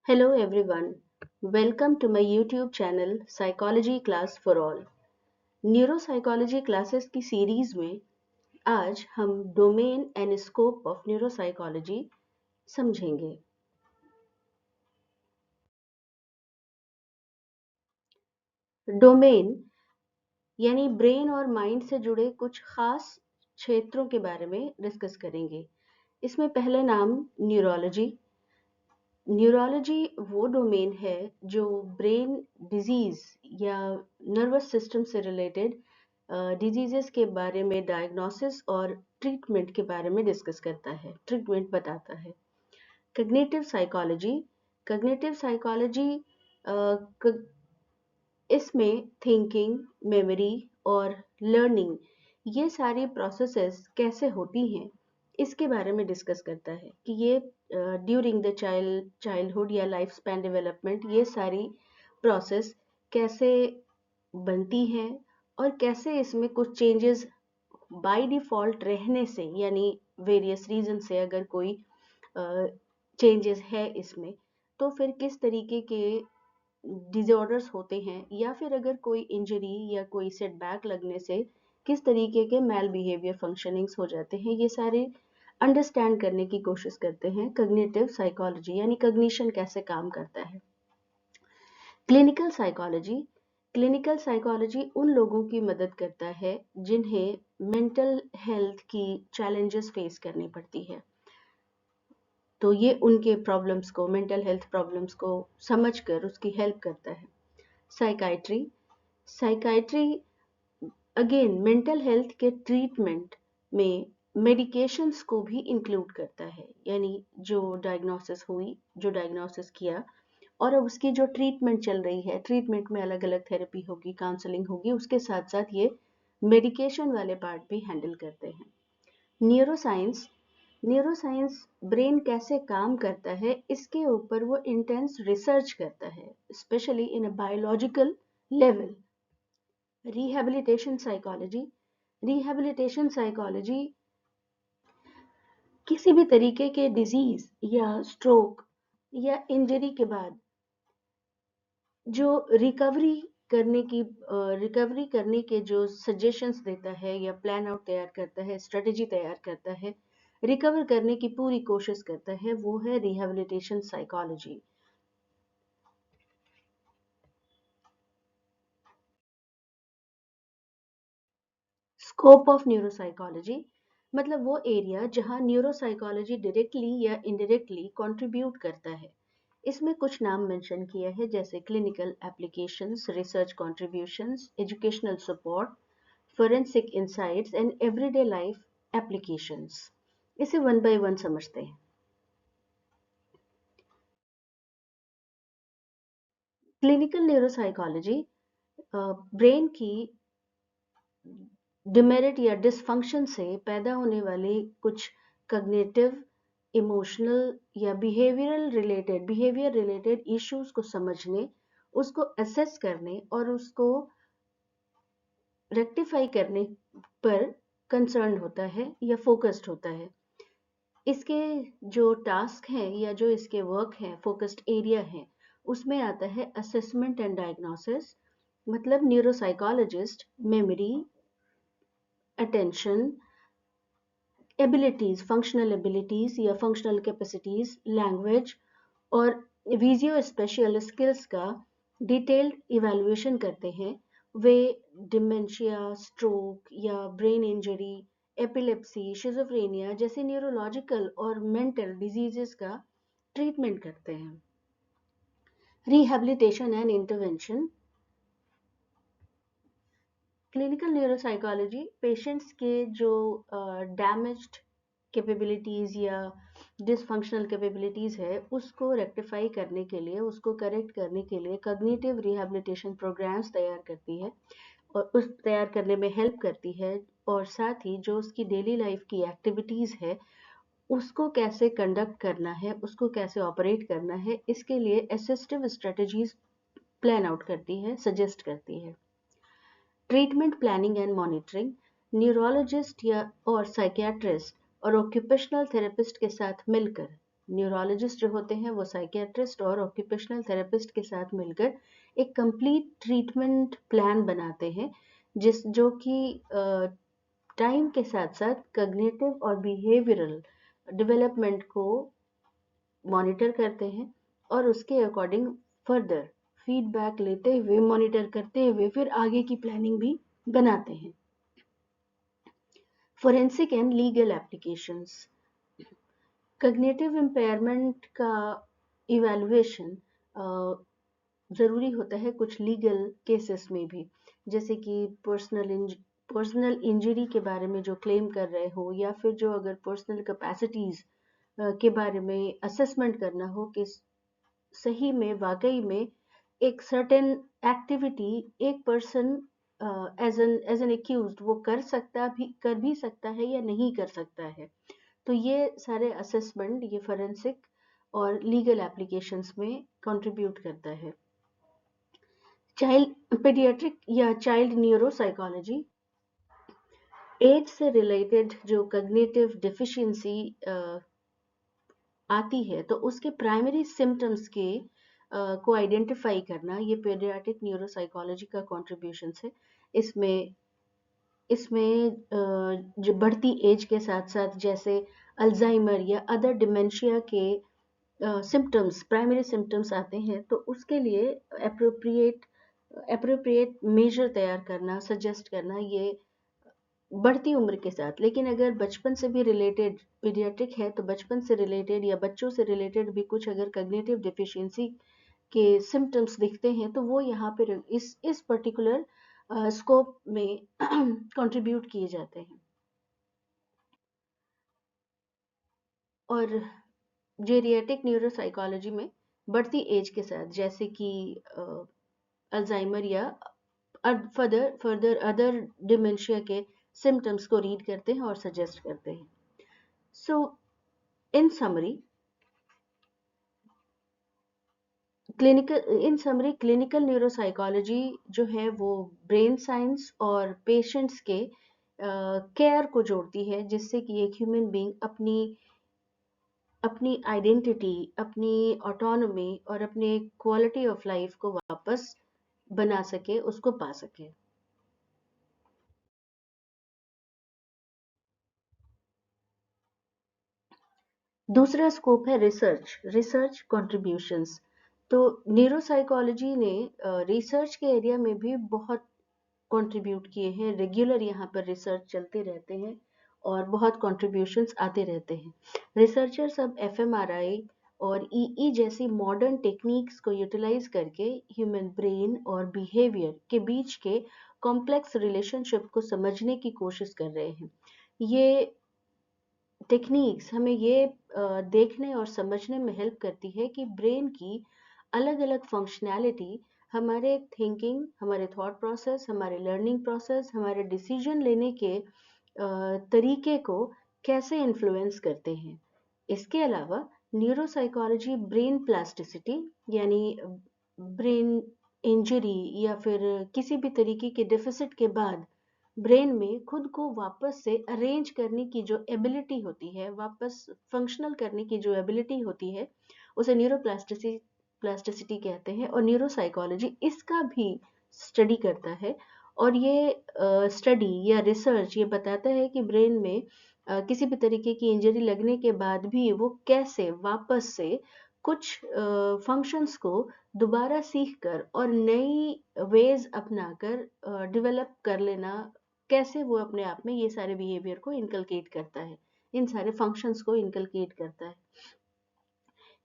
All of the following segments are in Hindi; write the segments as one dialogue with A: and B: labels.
A: Hello everyone. Welcome to my YouTube channel Psychology Class for All. Neuropsychology classes की सीरीज में आज हम domain and scope of neuropsychology समझेंगे। डोमेन यानी ब्रेन और माइंड से जुड़े कुछ खास क्षेत्रों के बारे में डिस्कस करेंगे। इसमें पहले नाम न्यूरोलॉजी। न्यूरोलॉजी वो डोमेन है जो ब्रेन डिजीज या नर्वस सिस्टम से रिलेटेड डिजीजेस के बारे में डायग्नोसिस और ट्रीटमेंट के बारे में डिस्कस करता है, ट्रीटमेंट बताता है। कग्निटिव साइकोलॉजी इसमें थिंकिंग, मेमोरी और लर्निंग ये सारी प्रोसेसेस कैसे होती हैं इसके बारे में डिस्कस करता है कि ये ड्यूरिंग द चाइल्डहुड या लाइफ स्पैन डेवलपमेंट ये सारी प्रोसेस कैसे बनती हैं और कैसे इसमें कुछ चेंजेस बाय डिफ़ॉल्ट रहने से यानी वेरियस रीज़न से अगर कोई चेंजेस है इसमें तो फिर किस तरीके के डिसऑर्डर्स होते हैं या फिर अगर कोई इंजरी या कोई सेटबैक लगने से किस तरीके के मैल बिहेवियर फंक्शनिंग्स हो जाते हैं, ये सारे अंडरस्टैंड करने की कोशिश करते हैं कग्निटिव साइकोलॉजी यानी कग्निशन कैसे काम करता है। क्लिनिकल साइकोलॉजी उन लोगों की मदद करता है जिन्हें मेंटल हेल्थ की चैलेंजेस फेस करनी पड़ती है, तो ये उनके प्रॉब्लम्स को, मेंटल हेल्थ प्रॉब्लम्स को समझकर उसकी हेल्प करता है। साइकाइट्री अगेन मेंटल हेल्थ के ट्रीटमेंट में मेडिकेशंस को भी इंक्लूड करता है, यानी जो डायग्नोसिस किया और अब उसकी जो ट्रीटमेंट चल रही है, ट्रीटमेंट में अलग अलग थेरेपी होगी, काउंसलिंग होगी, उसके साथ साथ ये मेडिकेशन वाले पार्ट भी हैंडल करते हैं। न्यूरोसाइंस ब्रेन कैसे काम करता है इसके ऊपर वो इंटेंस रिसर्च करता है, specially in a biological level. Rehabilitation psychology किसी भी तरीके के डिजीज या स्ट्रोक या इंजरी के बाद जो रिकवरी करने के जो सजेशंस देता है या प्लान आउट तैयार करता है, स्ट्रेटजी तैयार करता है, रिकवर करने की पूरी कोशिश करता है, वो है rehabilitation psychology. Scope of neuropsychology मतलब वो एरिया जहां न्यूरोसाइकोलॉजी डायरेक्टली या इनडायरेक्टली कंट्रीब्यूट करता है। इसमें कुछ नाम मेंशन किया है जैसे clinical applications, research contributions, educational support, forensic insights and everyday life applications. इसे वन बाय वन समझते हैं। क्लिनिकल न्यूरोसाइकोलॉजी ब्रेन की डिमेरिट या डिसफंक्शन से पैदा होने वाले कुछ कग्निटिव, इमोशनल या बिहेवियर रिलेटेड इश्यूज को समझने, उसको असेस करने और उसको रेक्टिफाई करने पर कंसर्न होता है या फोकस्ड होता है। इसके जो टास्क हैं या जो इसके वर्क हैं, फोकस्ड एरिया है, उसमें आता है असेसमेंट एंड डायग्नोसिस। मतलब neuropsychologist memory, attention, functional abilities या फंक्शनल कैपेसिटीज, लैंग्वेज और विजुओ स्पेशियल स्किल्स का डिटेल्ड इवैल्यूएशन करते हैं। वे डिमेंशिया, स्ट्रोक या ब्रेन इंजरी, एपिलेप्सी, शिजोफ्रेनिया जैसे न्यूरोलॉजिकल और मेंटल डिजीजेस का ट्रीटमेंट करते हैं। Rehabilitation and intervention. Clinical neuropsychology patients के जो डैमेज्ड कैपेबिलिटीज़ या डिसफंक्शनल कैपेबिलिटीज़ है उसको रेक्टिफाई करने के लिए, उसको करेक्ट करने के लिए कग्निटिव रिहैबिलिटेशन प्रोग्राम्स तैयार करती है और उस तैयार करने में हेल्प करती है, और साथ ही जो उसकी डेली लाइफ की एक्टिविटीज़ है उसको कैसे कंडक्ट करना है, उसको कैसे ऑपरेट करना है, इसके लिए असिस्टिव स्ट्रेटजीज प्लान आउट करती है, सजेस्ट करती है। Treatment planning and monitoring. Neurologist या और साइकियाट्रिस्ट और ऑक्यूपेशनल थेरेपिस्ट के साथ मिलकर न्यूरोलॉजिस्ट जो होते हैं वो साइकियाट्रिस्ट और ऑक्यूपेशनल थेरेपिस्ट के साथ मिलकर एक कंप्लीट ट्रीटमेंट प्लान बनाते हैं, जो कि टाइम के साथ साथ कग्निटिव और बिहेवियरल डेवलपमेंट को मॉनिटर करते हैं और उसके अकॉर्डिंग फर्दर फीडबैक लेते हुए, मॉनिटर करते हुए फिर आगे की प्लानिंग भी बनाते हैं। Forensic and legal applications. Cognitive impairment का इवैल्यूएशन ज़रूरी होता है कुछ लीगल केसेस में भी, जैसे कि पर्सनल इंजरी के बारे में जो क्लेम कर रहे हो, या फिर जो अगर पर्सनल कैपेसिटीज़ के बारे में असेसमेंट करना हो कि सही में वाकई में एक सर्टेन एक्टिविटी एक पर्सन एज एन एक्यूज्ड वो कर भी सकता है या नहीं कर सकता है। तो ये सारे असेसमेंट ये फोरेंसिक और लीगल एप्लीकेशंस में कंट्रीब्यूट करता है। चाइल्ड पेडियाट्रिक या चाइल्ड न्यूरो साइकोलॉजी, एज से रिलेटेड जो कग्निटिव डिफिशियंसी आती है तो उसके प्राइमरी सिम्टम्स के को आइडेंटिफाई करना, ये पेडियाट्रिक न्यूरो साइकोलॉजी का कॉन्ट्रीब्यूशन है। इसमें इसमें जो बढ़ती एज के साथ साथ जैसे अल्जाइमर या अदर डिमेंशिया के सिम्टम्स, प्राइमरी सिम्टम्स आते हैं, तो उसके लिए अप्रोप्रिएट अप्रोप्रिएट मेजर तैयार करना, सजेस्ट करना, ये बढ़ती उम्र के साथ। लेकिन अगर बचपन से भी रिलेटेड पीडियाट्रिक है तो बचपन से रिलेटेड या बच्चों से रिलेटेड भी कुछ अगर कग्निटिव डिफिशियंसी के सिम्टम्स दिखते हैं तो वो यहाँ पे इस पर्टिकुलर स्कोप में कंट्रीब्यूट किए जाते हैं। और जेरियाटिक न्यूरोसाइकोलॉजी में बढ़ती एज के साथ जैसे कि अल्जाइमर या फर्दर अदर डिमेंशिया के सिम्टम्स को रीड करते हैं और सजेस्ट करते हैं। सो इन समरी क्लिनिकल न्यूरोसाइकोलॉजी जो है वो ब्रेन साइंस और पेशेंट्स के केयर को जोड़ती है, जिससे कि एक ह्यूमन बीइंग अपनी अपनी आइडेंटिटी, अपनी ऑटोनॉमी और अपने क्वालिटी ऑफ लाइफ को वापस बना सके, उसको पा सके। दूसरा स्कोप है रिसर्च कंट्रीब्यूशंस। तो न्यूरोसाइकोलॉजी ने रिसर्च के एरिया में भी बहुत कंट्रीब्यूट किए हैं। रेगुलर यहाँ पर रिसर्च चलते रहते हैं और बहुत कंट्रीब्यूशंस आते रहते हैं। रिसर्चर्स अब एफएमआरआई और ईई जैसी मॉडर्न टेक्निक्स को यूटिलाइज करके ह्यूमन ब्रेन और बिहेवियर के बीच के कॉम्प्लेक्स रिलेशनशिप को समझने की कोशिश कर रहे हैं। ये टेक्निक्स हमें ये देखने और समझने में हेल्प करती है कि ब्रेन की अलग अलग फंक्शनैलिटी हमारे थिंकिंग, हमारे थॉट प्रोसेस, हमारे लर्निंग प्रोसेस, हमारे डिसीजन लेने के तरीके को कैसे इन्फ्लुएंस करते हैं। इसके अलावा न्यूरोसाइकोलॉजी ब्रेन प्लास्टिसिटी यानी ब्रेन इंजरी या फिर किसी भी तरीके के डेफिसिट के बाद ब्रेन में खुद को वापस से अरेंज करने की जो एबिलिटी होती है, वापस फंक्शनल करने की जो एबिलिटी होती है, उसे न्यूरोप्लास्टिसिटी प्लास्टिसिटी कहते हैं। और न्यूरोसाइकोलॉजी इसका भी स्टडी करता है। और ये स्टडी या रिसर्च ये बताता है कि ब्रेन में किसी भी तरीके की इंजरी लगने के बाद भी वो कैसे वापस से कुछ फंक्शंस को दोबारा सीख कर और नई वेज अपनाकर डेवलप कर लेना, कैसे वो अपने आप में ये सारे बिहेवियर को इनकलकेट करता है, इन सारे फंक्शंस को इनकलकेट करता है।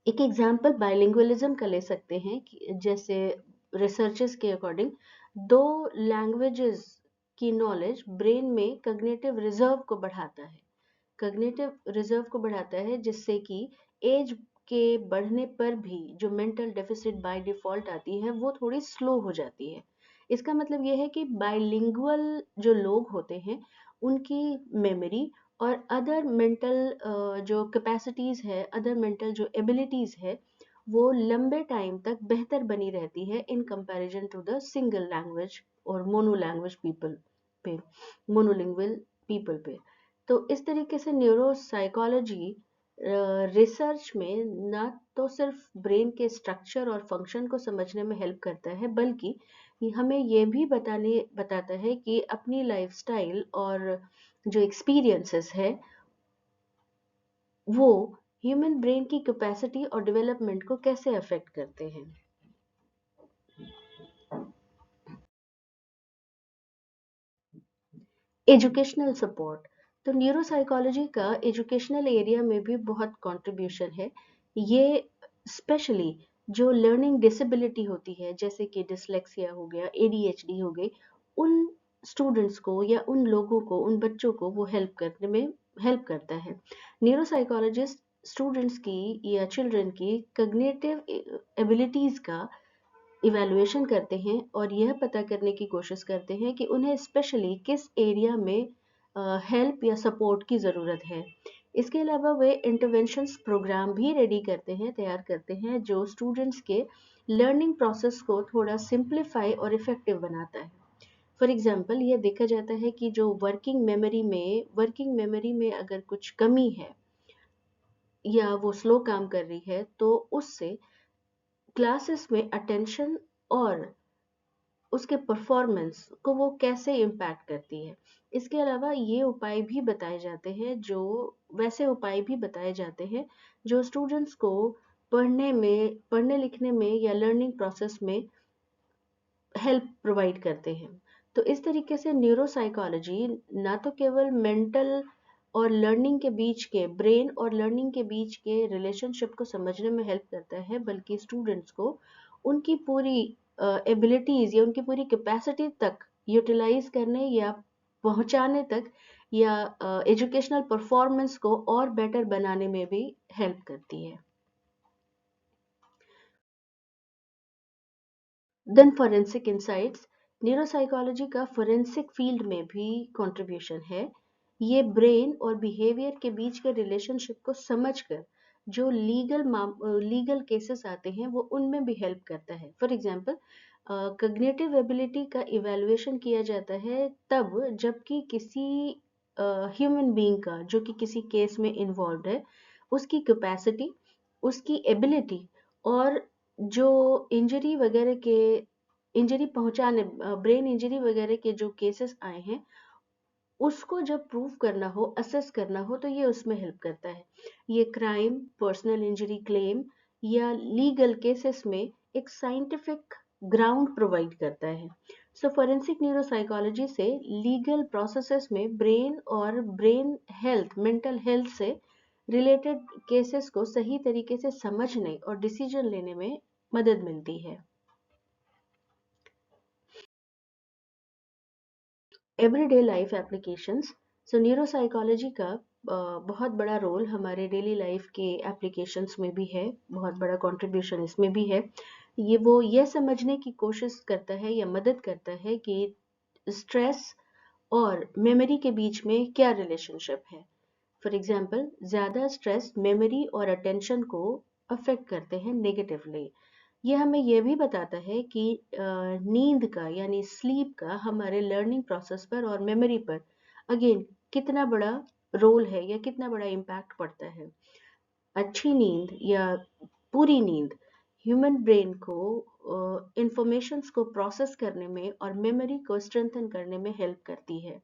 A: एक एग्जाम्पल बाइलिंगुअलिज्म का ले सकते हैं कि जैसे रिसर्चर्स के अकॉर्डिंग दो लैंग्वेजेस की नॉलेज ब्रेन में कग्निटिव रिजर्व को बढ़ाता है, जिससे कि एज के बढ़ने पर भी जो मेंटल डेफिसिट बाय डिफॉल्ट आती है वो थोड़ी स्लो हो जाती है। इसका मतलब ये है कि बाइलिंगुअल जो लोग होते हैं उनकी मेमोरी और अदर मेंटल जो कैपेसिटीज है, अदर मेंटल जो एबिलिटीज है, वो लंबे टाइम तक बेहतर बनी रहती है in comparison to the single language और मोनो लैंग्वेज पीपल पे, मोनोलिंगुअल पीपल पे। तो इस तरीके से न्यूरो साइकोलॉजी रिसर्च में ना तो सिर्फ ब्रेन के स्ट्रक्चर और फंक्शन को समझने में हेल्प करता है, बल्कि हमें ये भी बताता है कि अपनी लाइफस्टाइल और जो एक्सपीरियंसेस है वो ह्यूमन ब्रेन की कैपेसिटी और डेवलपमेंट को कैसे अफेक्ट करते हैं। एजुकेशनल सपोर्ट, तो न्यूरोसाइकोलॉजी का एजुकेशनल एरिया में भी बहुत कंट्रीब्यूशन है। ये स्पेशली जो लर्निंग डिसेबिलिटी होती है, जैसे कि डिसलेक्सिया हो गया, एडीएचडी हो गई, उन स्टूडेंट्स को या उन लोगों को, उन बच्चों को वो हेल्प करने में हेल्प करता है। न्यूरोसाइकोलॉजिस्ट स्टूडेंट्स की या चिल्ड्रन की कग्निटिव एबिलिटीज का इवैल्यूएशन करते हैं और यह पता करने की कोशिश करते हैं कि उन्हें स्पेशली किस एरिया में हेल्प या सपोर्ट की ज़रूरत है। इसके अलावा वे इंटरवेंशंस प्रोग्राम भी रेडी करते हैं, तैयार करते हैं, जो स्टूडेंट्स के लर्निंग प्रोसेस को थोड़ा सिंप्लीफाई और इफ़ेक्टिव बनाता है। फॉर एग्जांपल, यह देखा जाता है कि जो वर्किंग मेमोरी में अगर कुछ कमी है या वो स्लो काम कर रही है, तो उससे क्लासेस में अटेंशन और उसके परफॉर्मेंस को वो कैसे इम्पैक्ट करती है। इसके अलावा ये उपाय भी बताए जाते हैं, जो वैसे उपाय भी बताए जाते हैं जो स्टूडेंट्स को पढ़ने लिखने में या लर्निंग प्रोसेस में हेल्प प्रोवाइड करते हैं। तो इस तरीके से न्यूरोसाइकोलॉजी ना तो केवल मेंटल और लर्निंग के बीच के ब्रेन और लर्निंग के बीच के रिलेशनशिप को समझने में हेल्प करता है, बल्कि स्टूडेंट्स को उनकी पूरी एबिलिटीज या उनकी पूरी कैपेसिटी तक यूटिलाइज करने या पहुंचाने तक या एजुकेशनल परफॉर्मेंस को और बेटर बनाने में भी हेल्प करती है। देन फॉरेंसिक इंसाइट्स, न्यूरोसाइकोलॉजी का फॉरेंसिक फील्ड में भी कंट्रीब्यूशन है। ये ब्रेन और बिहेवियर के बीच के रिलेशनशिप को समझकर जो लीगल केसेस आते हैं वो उनमें भी हेल्प करता है। फॉर एग्जांपल, कग्निटिव एबिलिटी का इवैल्यूएशन किया जाता है तब जबकि किसी ह्यूमन बीइंग का जो कि किसी केस में इन्वॉल्व है, उसकी कैपेसिटी, उसकी एबिलिटी और जो इंजरी वगैरह के इंजरी पहुंचाने ब्रेन इंजरी वगैरह के जो केसेस आए हैं, उसको जब प्रूव करना हो, असेस करना हो, तो ये उसमें हेल्प करता है। ये क्राइम, पर्सनल इंजरी क्लेम या लीगल केसेस में एक साइंटिफिक ग्राउंड प्रोवाइड करता है। सो फॉरेंसिक न्यूरोसाइकोलॉजी से लीगल प्रोसेसेस में ब्रेन और ब्रेन हेल्थ, मेंटल हेल्थ से रिलेटेड केसेस को सही तरीके से समझने और डिसीजन लेने में मदद मिलती है। एवरीडे लाइफ एप्लीकेशंस, सो न्यूरोसाइकोलॉजी का बहुत बड़ा रोल हमारे डेली लाइफ के एप्लीकेशंस में भी है, बहुत बड़ा कंट्रीब्यूशन इसमें भी है। ये समझने की कोशिश करता है या मदद करता है कि स्ट्रेस और मेमोरी के बीच में क्या रिलेशनशिप है। फॉर एग्जाम्पल, ज़्यादा स्ट्रेस मेमोरी और अटेंशन को अफेक्ट करते हैं नेगेटिवली। ये हमें यह भी बताता है कि नींद का यानी स्लीप का हमारे लर्निंग प्रोसेस पर और मेमोरी पर अगेन कितना बड़ा रोल है या कितना बड़ा इम्पैक्ट पड़ता है। अच्छी नींद या पूरी नींद ह्यूमन ब्रेन को इंफॉर्मेशंस को प्रोसेस करने में और मेमोरी को स्ट्रेंथन करने में हेल्प करती है।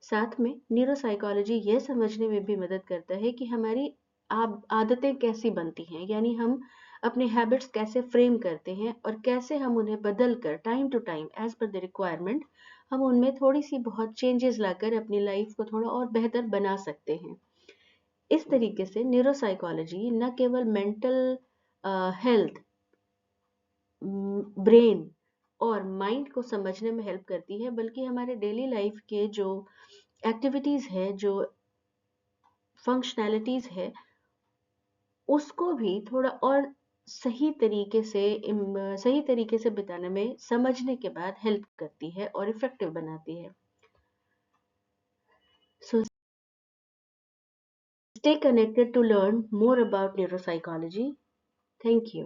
A: साथ में न्यूरोसाइकोलॉजी यह समझने में भी मदद करता है कि हमारी आदतें कैसी बनती हैं, यानी हम अपने हैबिट्स कैसे फ्रेम करते हैं और कैसे हम उन्हें बदल कर time to time as per the requirement हम उनमें थोड़ी सी बहुत चेंजेस लाकर अपनी लाइफ को थोड़ा और बेहतर बना सकते हैं। इस तरीके से न्यूरोसाइकोलॉजी न केवल मेंटल हेल्थ, ब्रेन और माइंड को समझने में हेल्प करती है, बल्कि हमारे डेली लाइफ के जो एक्टिविटीज है, जो फंक्शनैलिटीज है, उसको भी थोड़ा और सही तरीके से बिताने में समझने के बाद हेल्प करती है और इफेक्टिव बनाती है। सो stay connected to learn more about neuropsychology. Thank you.